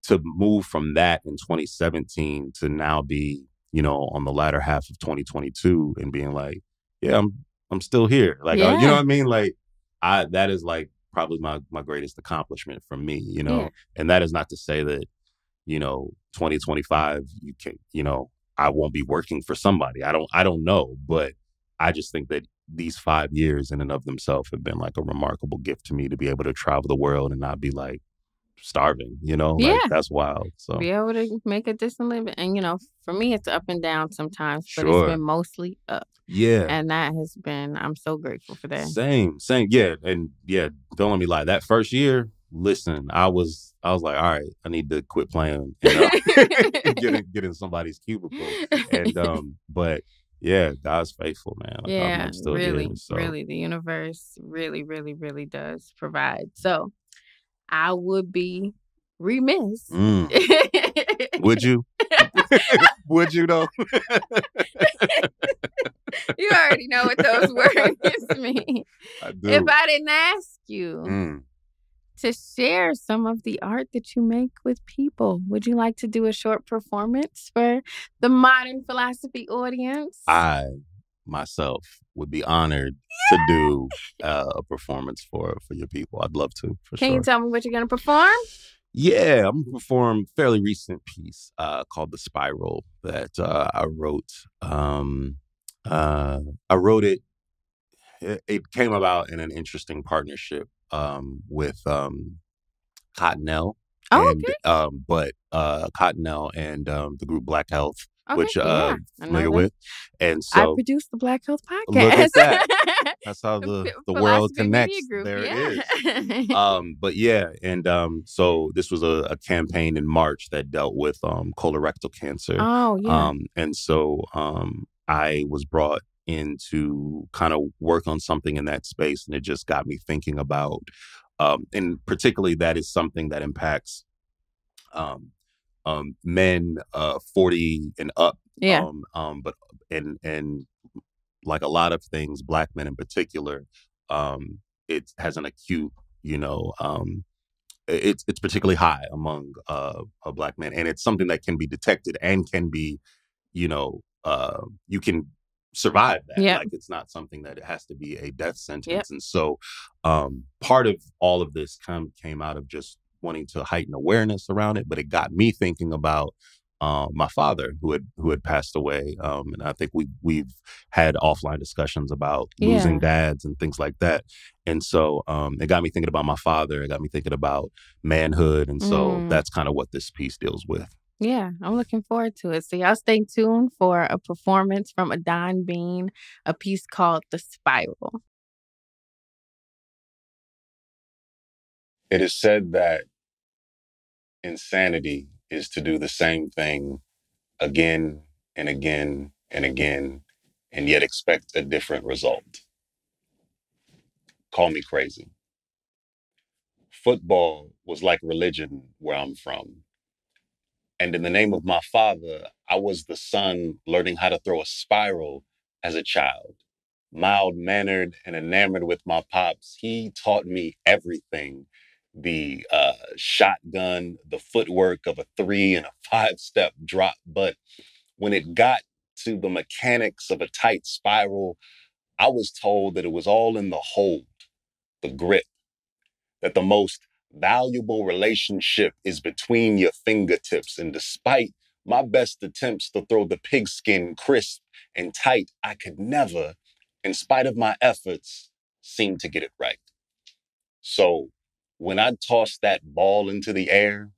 Speaker 2: to move from that in 2017 to now be, you know, on the latter half of 2022 and being like, yeah, I'm still here. Like, you know what I mean? Like that is like probably my greatest accomplishment for me, you know, and that is not to say that, you know, 2025, you can, you know, I won't be working for somebody. I don't know, but I just think that these 5 years in and of themselves have been like a remarkable gift to me to be able to travel the world and not be like starving, you know, like that's wild. So
Speaker 1: be able to make a decent living. And, you know, for me, it's up and down sometimes, but it's
Speaker 2: sure.
Speaker 1: been mostly up.
Speaker 2: Yeah.
Speaker 1: And that has been, I'm so grateful for that.
Speaker 2: Same. Yeah. And yeah, don't let me lie. That first year, listen, I was like, all right, I need to quit playing and get in somebody's cubicle. And but yeah, God's faithful, man. Like, I'm still
Speaker 1: really,
Speaker 2: here, so.
Speaker 1: really, the universe really, really, really does provide. So I would be remiss.
Speaker 2: Would you? Would you though?
Speaker 1: You already know what those words mean.
Speaker 2: I do.
Speaker 1: If I didn't ask you to share some of the art that you make with people, would you like to do a short performance for the Modern Philosophy audience?
Speaker 2: I myself would be honored to do a performance for your people. I'd love to, for sure.
Speaker 1: Can you tell me what you're going to perform?
Speaker 2: Yeah, I'm going to perform a fairly recent piece called The Spiral that I wrote. I wrote it. It came about in an interesting partnership with Cottonelle.
Speaker 1: Oh,
Speaker 2: and,
Speaker 1: okay.
Speaker 2: But Cottonelle and the group Black Health,
Speaker 1: Okay,
Speaker 2: which I'm familiar with. And
Speaker 1: I
Speaker 2: so
Speaker 1: produced the Black Health podcast.
Speaker 2: look at that. That's how the world connects.
Speaker 1: Group,
Speaker 2: there it is. But yeah, and so this was a campaign in March that dealt with colorectal cancer.
Speaker 1: Oh, yeah.
Speaker 2: And so I was brought in to kind of work on something in that space, and it just got me thinking about, and particularly that is something that impacts men 40 and up.
Speaker 1: Yeah.
Speaker 2: But and like a lot of things, Black men in particular, it has an acute, you know, it's particularly high among Black men, and it's something that can be detected and can be, you know, you can survive that. Like it's not something that it has to be a death sentence. And so part of all of this came out of just wanting to heighten awareness around it, but it got me thinking about my father who had passed away, and I think we've had offline discussions about losing dads and things like that. And so it got me thinking about my father. It got me thinking about manhood, and so that's kind of what this piece deals with.
Speaker 1: Yeah, I'm looking forward to it. So y'all stay tuned for a performance from Adán Bean, a piece called The Spiral.
Speaker 2: It is said that insanity is to do the same thing again and again and again, and yet expect a different result. Call me crazy. Football was like religion where I'm from. And in the name of my father, I was the son learning how to throw a spiral as a child. Mild mannered and enamored with my pops, he taught me everything: the shotgun, the footwork of a 3 and a 5 step drop. But when it got to the mechanics of a tight spiral, I was told that it was all in the hold, the grip, that the most valuable relationship is between your fingertips. And despite my best attempts to throw the pigskin crisp and tight, I could never, in spite of my efforts, seem to get it right. So when I tossed that ball into the air,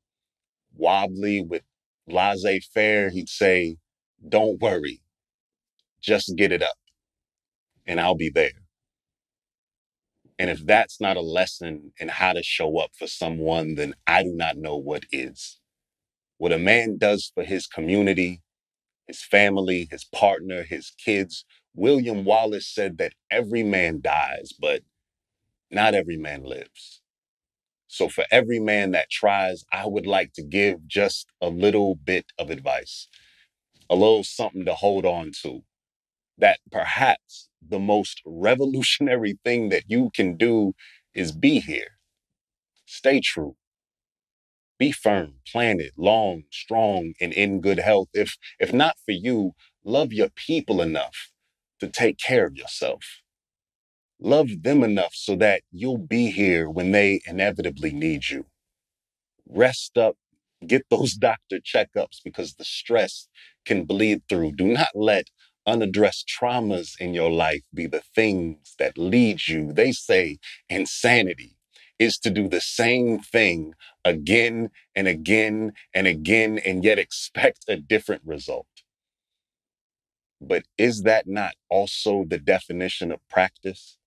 Speaker 2: wobbly with laissez faire, he'd say, "Don't worry, just get it up and I'll be there." And if that's not a lesson in how to show up for someone, then I do not know what is. What a man does for his community, his family, his partner, his kids. William Wallace said that every man dies, but not every man lives. So for every man that tries, I would like to give just a little bit of advice, a little something to hold on to, that perhaps the most revolutionary thing that you can do is be here. Stay true. Be firm, planted, long, strong, and in good health. If not for you, love your people enough to take care of yourself. Love them enough so that you'll be here when they inevitably need you. Rest up, get those doctor checkups because the stress can bleed through. Do not let unaddressed traumas in your life be the things that lead you. They say insanity is to do the same thing again and again and again and yet expect a different result. But is that not also the definition of practice,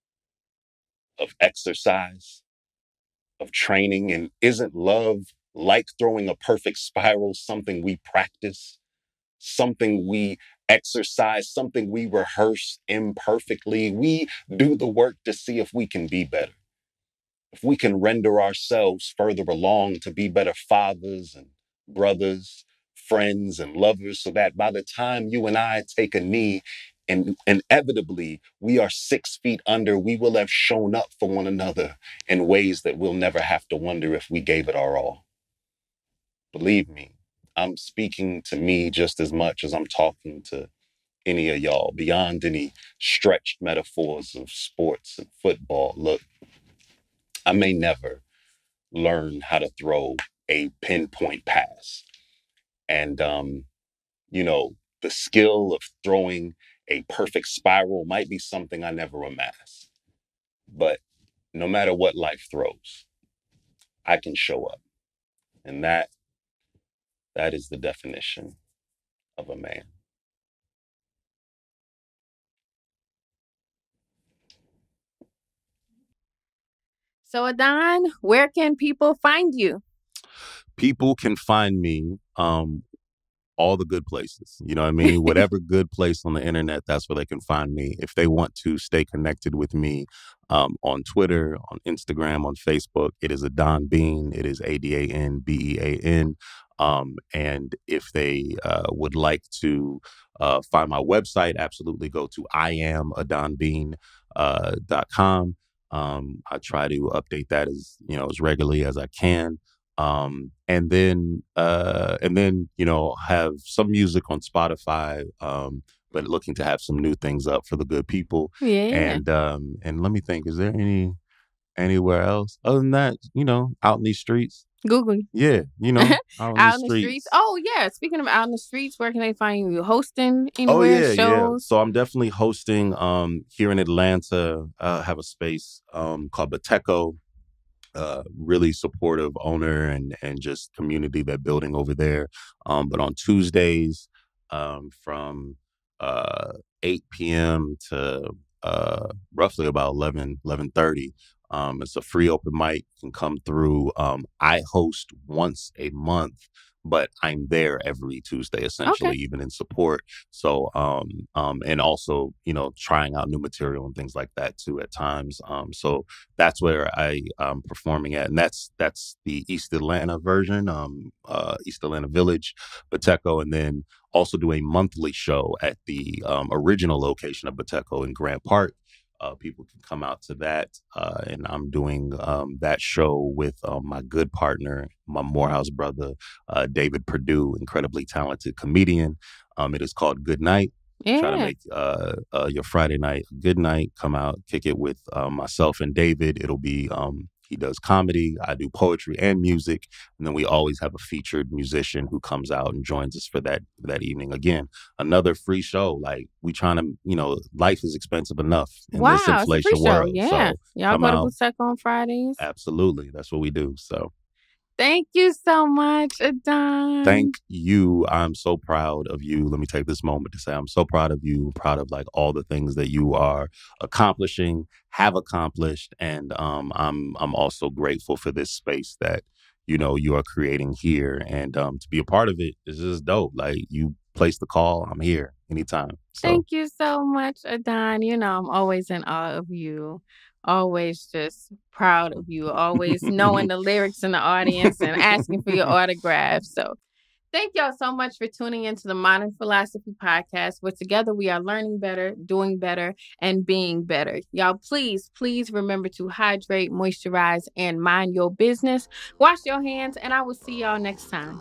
Speaker 2: of exercise, of training? And isn't love, like throwing a perfect spiral, something we practice, something we exercise, something we rehearse imperfectly? We do the work to see if we can be better, if we can render ourselves further along to be better fathers and brothers, friends and lovers, so that by the time you and I take a knee, and inevitably we are 6 feet under, we will have shown up for one another in ways that we'll never have to wonder if we gave it our all. Believe me, I'm speaking to me just as much as I'm talking to any of y'all, beyond any stretched metaphors of sports and football. Look, I may never learn how to throw a pinpoint pass. And, you know, the skill of throwing a perfect spiral might be something I never amass. But no matter what life throws, I can show up. And that is the definition of a man.
Speaker 1: So, Adán, where can people find you?
Speaker 2: People can find me all the good places. You know what I mean? Whatever good place on the internet, that's where they can find me. If they want to stay connected with me on Twitter, on Instagram, on Facebook, it is Adán Bean. It is ADANBEAN. And if they would like to find my website, absolutely go to iamadonbean.com. I try to update that as regularly as I can. And then have some music on Spotify, but looking to have some new things up for the good people.
Speaker 1: Yeah.
Speaker 2: And let me think, is there anywhere else other than that? Out in these streets.
Speaker 1: Google.
Speaker 2: Yeah,
Speaker 1: out in the streets. Oh yeah. Speaking of out in the streets, where can they find you? Hosting
Speaker 2: Oh
Speaker 1: anywhere?
Speaker 2: yeah,
Speaker 1: shows?
Speaker 2: So I'm definitely hosting here in Atlanta. Have a space called Bateco. Really supportive owner and just community they're building over there. But on Tuesdays, from 8 p.m. to roughly about 11:30, it's a free open mic. You can come through. I host once a month but I'm there every Tuesday, essentially,
Speaker 1: Okay.
Speaker 2: even in support. So, and also, trying out new material and things like that too at times. So that's where I'm performing at, and that's the East Atlanta version, East Atlanta Village, Bateco, and then also do a monthly show at the original location of Bateco in Grant Park. People can come out to that, and I'm doing that show with my good partner, my Morehouse brother, David Perdue, incredibly talented comedian. It is called Good Night. Try to
Speaker 1: Yeah.
Speaker 2: make your Friday night a good night. Come out, kick it with myself and David. It'll be he does comedy, I do poetry and music, and then we always have a featured musician who comes out and joins us for that evening. Again, another free show. Like, we trying to, life is expensive enough in this
Speaker 1: Wow, it's a free
Speaker 2: inflation
Speaker 1: show.
Speaker 2: world.
Speaker 1: Yeah.
Speaker 2: So
Speaker 1: Y'all
Speaker 2: come
Speaker 1: go to
Speaker 2: out.
Speaker 1: Butek on Fridays.
Speaker 2: Absolutely. That's what we do. So
Speaker 1: Thank you so much, Adán.
Speaker 2: thank you. I'm so proud of you. Let me take this moment to say I'm so proud of you, proud of like all the things that you are accomplishing, have accomplished. And I'm also grateful for this space that, you are creating here. And to be a part of it is just dope. Like, you place the call, I'm here anytime. So
Speaker 1: Thank you so much, Adán. You know, I'm always in awe of you. Always just proud of you. Always knowing the lyrics in the audience and asking for your autograph. So thank y'all so much for tuning into the Modern Philosophy Podcast, where together we are learning better, doing better, and being better. Y'all, please remember to hydrate, moisturize, and mind your business. Wash your hands, and I will see y'all next time.